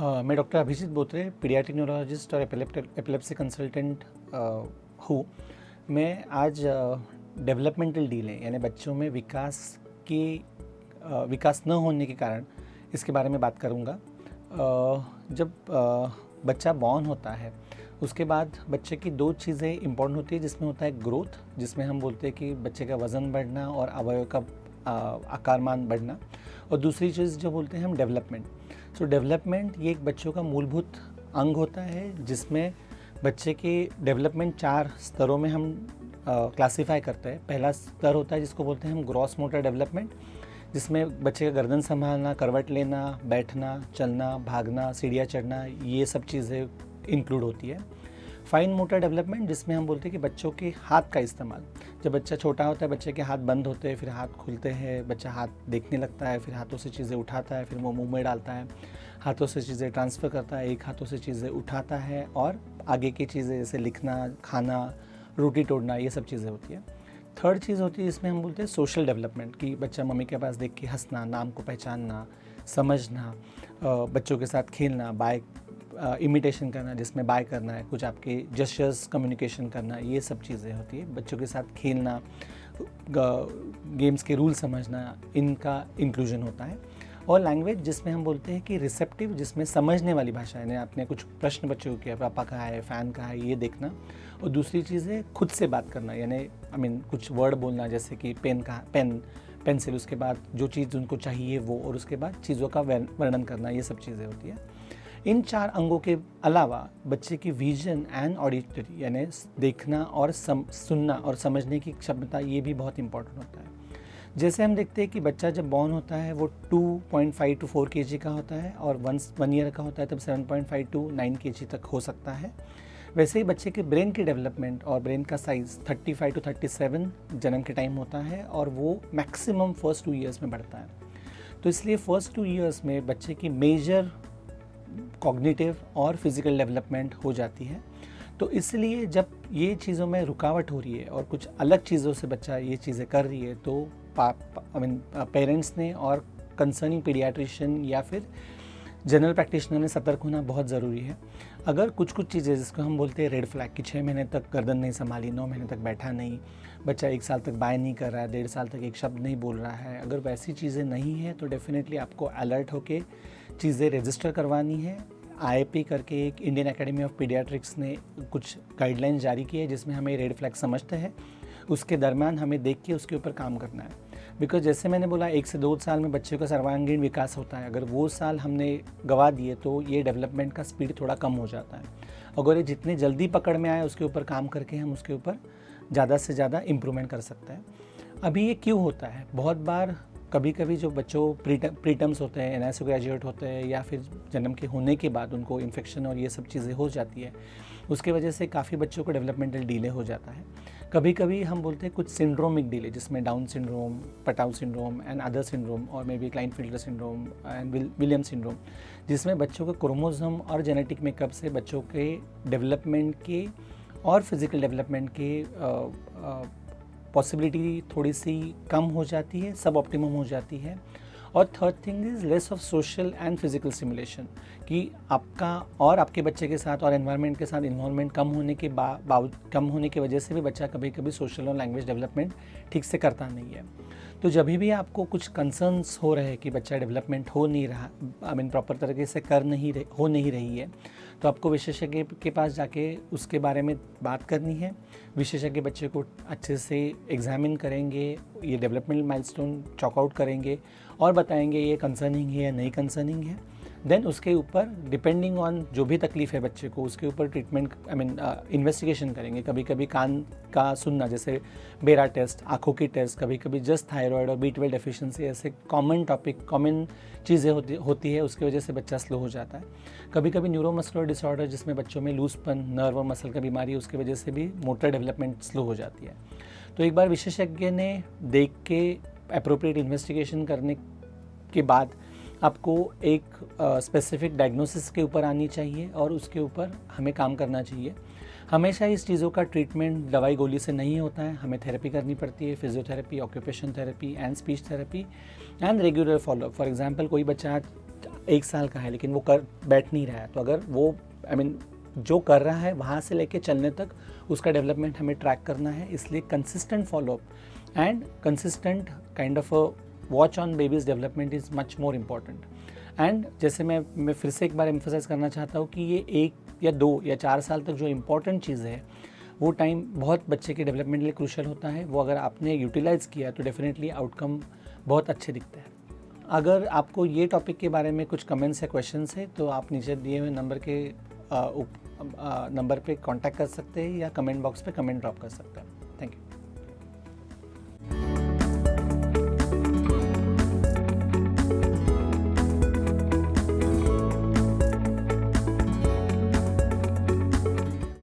मैं doctor Abhijeet Botre, pediatric neurologist और epilepsy consultant हूँ। मैं आज डेवलपमेंटल डिले यानी बच्चों में विकास न होने के कारण इसके बारे में बात करूँगा। जब बच्चा बॉर्न होता है उसके बाद बच्चे की दो चीज़ें इम्पॉर्टेंट होती है, जिसमें होता है ग्रोथ, जिसमें हम बोलते हैं कि बच्चे का वज़न बढ़ना और अवयव का आकारमान बढ़ना, और दूसरी चीज़ जो बोलते हैं हम डेवलपमेंट। सो डेवलपमेंट ये एक बच्चों का मूलभूत अंग होता है, जिसमें बच्चे के डेवलपमेंट 4 स्तरों में हम क्लासीफाई करते हैं। पहला स्तर होता है जिसको बोलते हैं हम ग्रॉस मोटर डेवलपमेंट, जिसमें बच्चे का गर्दन संभालना, करवट लेना, बैठना, चलना, भागना, सीढ़ियाँ चढ़ना, ये सब चीज़ें इंक्लूड होती है। फाइन मोटर डेवलपमेंट, जिसमें हम बोलते हैं कि बच्चों के हाथ का इस्तेमाल। जब बच्चा छोटा होता है बच्चे के हाथ बंद होते हैं, फिर हाथ खुलते हैं, बच्चा हाथ देखने लगता है, फिर हाथों से चीज़ें उठाता है, फिर वो मुंह में डालता है, हाथों से चीज़ें ट्रांसफ़र करता है, एक हाथों से चीज़ें उठाता है, और आगे की चीज़ें जैसे लिखना, खाना, रोटी तोड़ना, ये सब चीज़ें होती है। थर्ड चीज़ होती है जिसमें हम बोलते हैं सोशल डेवलपमेंट, कि बच्चा मम्मी के पास देख के हंसना, नाम को पहचानना, समझना, बच्चों के साथ खेलना, बाय इमिटेशन करना, जिसमें बाय करना है, कुछ आपके जेस्चर्स कम्युनिकेशन करना, ये सब चीज़ें होती है। बच्चों के साथ खेलना, गेम्स के रूल समझना, इनका इंक्लूजन होता है। और लैंग्वेज, जिसमें हम बोलते हैं कि रिसेप्टिव, जिसमें समझने वाली भाषा, यानी आपने कुछ प्रश्न बच्चों को किया, पापा कहाँ है, फ़ैन कहाँ है, ये देखना। और दूसरी चीज़ है खुद से बात करना, यानी कुछ वर्ड बोलना, जैसे कि पेंसिल, उसके बाद जो चीज़ उनको चाहिए वो, और उसके बाद चीज़ों का वर्णन करना, ये सब चीज़ें होती है। इन 4 अंगों के अलावा बच्चे की विजन एंड ऑडिटरी, यानी देखना और सुनना और समझने की क्षमता, ये भी बहुत इंपॉर्टेंट होता है। जैसे हम देखते हैं कि बच्चा जब बॉर्न होता है वो 2.5 to 4 kg का होता है, और 1 ईयर का होता है तब 7.5 to 9 kg तक हो सकता है। वैसे ही बच्चे के ब्रेन की डेवलपमेंट और ब्रेन का साइज़ 35 to 37 जन्म के टाइम होता है, और वो मैक्सिमम फर्स्ट 2 ईयर्स में बढ़ता है। तो इसलिए फर्स्ट 2 ईयर्स में बच्चे की मेजर कॉग्निटिव और फिज़िकल डेवलपमेंट हो जाती है। तो इसलिए जब ये चीज़ों में रुकावट हो रही है और कुछ अलग चीज़ों से बच्चा ये चीज़ें कर रही है, तो पेरेंट्स ने और कंसर्निंग पीडियाट्रिशियन या फिर जनरल प्रैक्टिशनर ने सतर्क होना बहुत ज़रूरी है। अगर कुछ चीज़ें जिसको हम बोलते हैं रेड फ्लैग, कि 6 महीने तक गर्दन नहीं संभाली, 9 महीने तक बैठा नहीं, बच्चा 1 साल तक बाय नहीं कर रहा है, 1.5 साल तक एक शब्द नहीं बोल रहा है, अगर वैसी चीज़ें नहीं है तो डेफिनेटली आपको अलर्ट होके चीज़ें रजिस्टर करवानी है। IAP करके एक इंडियन एकेडमी ऑफ पीडियाट्रिक्स ने कुछ गाइडलाइंस जारी की है, जिसमें हमें रेड फ्लैग समझते हैं, उसके दरमियान हमें देख के उसके ऊपर काम करना है। बिकॉज जैसे मैंने बोला 1 से 2 साल में बच्चे का सर्वांगीण विकास होता है, अगर वो साल हमने गवा दिए तो ये डेवलपमेंट का स्पीड थोड़ा कम हो जाता है। अगर ये जितने जल्दी पकड़ में आए उसके ऊपर काम करके हम उसके ऊपर ज़्यादा से ज़्यादा इम्प्रूवमेंट कर सकते हैं। अभी ये क्यों होता है? बहुत बार कभी जो बच्चों प्रीटर्म्स होते हैं, NISO ग्रेजुएट होते हैं, या फिर जन्म के होने के बाद उनको इन्फेक्शन और ये सब चीज़ें हो जाती है, उसके वजह से काफ़ी बच्चों को डेवलपमेंटल डिले हो जाता है। कभी हम बोलते हैं कुछ सिंड्रोमिक डिले, जिसमें down syndrome, Patau syndrome and other syndrome, और may be Klinefelter syndrome and William syndrome, जिसमें बच्चों के क्रोमोसोम और जेनेटिक मेकअप से बच्चों के डेवलपमेंट के और फिज़िकल डेवलपमेंट के पॉसिबिलिटी थोड़ी सी कम हो जाती है, सब ऑप्टिमम हो जाती है। और third thing is less of social and physical stimulation, कि आपका और आपके बच्चे के साथ और एनवायरनमेंट के साथ इन्वॉल्वमेंट कम होने की वजह से भी बच्चा कभी सोशल और लैंग्वेज डेवलपमेंट ठीक से करता नहीं है। तो जब भी आपको कुछ कंसर्न्स हो रहे हैं कि बच्चा डेवलपमेंट हो नहीं रहा, प्रॉपर तरीके से हो नहीं रही है, तो आपको विशेषज्ञ के पास जाके उसके बारे में बात करनी है। विशेषज्ञ बच्चे को अच्छे से एग्जामिन करेंगे, ये डेवलपमेंट माइलस्टोन चॉक आउट करेंगे और बताएंगे ये कंसर्निंग है या नहीं कंसर्निंग है। देन उसके ऊपर डिपेंडिंग ऑन जो भी तकलीफ़ है बच्चे को, उसके ऊपर ट्रीटमेंट इन्वेस्टिगेशन करेंगे। कभी कान का सुनना, जैसे बेरा टेस्ट, आँखों की टेस्ट, कभी जस्ट थायराइड और B12 डेफिशिएंसी, ऐसे कॉमन चीज़ें होती है, उसकी वजह से बच्चा स्लो हो जाता है। कभी न्यूरोमस्कुलर डिसऑर्डर, जिसमें बच्चों में लूजपन, नर्व और मसल का बीमारी, उसकी वजह से भी मोटर डेवलपमेंट स्लो हो जाती है। तो एक बार विशेषज्ञ ने देख के एप्रोप्रिएट इन्वेस्टिगेशन करने के बाद आपको एक स्पेसिफिक डायग्नोसिस के ऊपर आनी चाहिए, और उसके ऊपर हमें काम करना चाहिए। हमेशा इस चीज़ों का ट्रीटमेंट दवाई गोली से नहीं होता है, हमें थेरेपी करनी पड़ती है, physiotherapy, occupation therapy and speech therapy and regular follow up. For example कोई बच्चा 1 साल का है लेकिन वो कर बैठ नहीं रहा है, तो अगर वो जो कर रहा है वहाँ से लेके चलने तक उसका डेवलपमेंट हमें ट्रैक करना है। इसलिए consistent follow up and consistent kind of watch on babies development is much more important. And जैसे मैं फिर से एक बार एम्फोसाइज़ करना चाहता हूँ कि ये 1 या 2 या 4 साल तक जो इम्पॉर्टेंट चीज़ है वो टाइम बहुत बच्चे के डेवलपमेंट के लिए क्रूशल होता है। वो अगर आपने यूटिलाइज़ किया तो डेफिनेटली आउटकम बहुत अच्छे दिखते हैं। अगर आपको ये टॉपिक के बारे में कुछ कमेंट्स या क्वेश्चंस है तो आप नीचे दिए हुए नंबर पे कांटेक्ट कर सकते हैं या कमेंट बॉक्स पे कमेंट ड्रॉप कर सकते हैं। Thank you.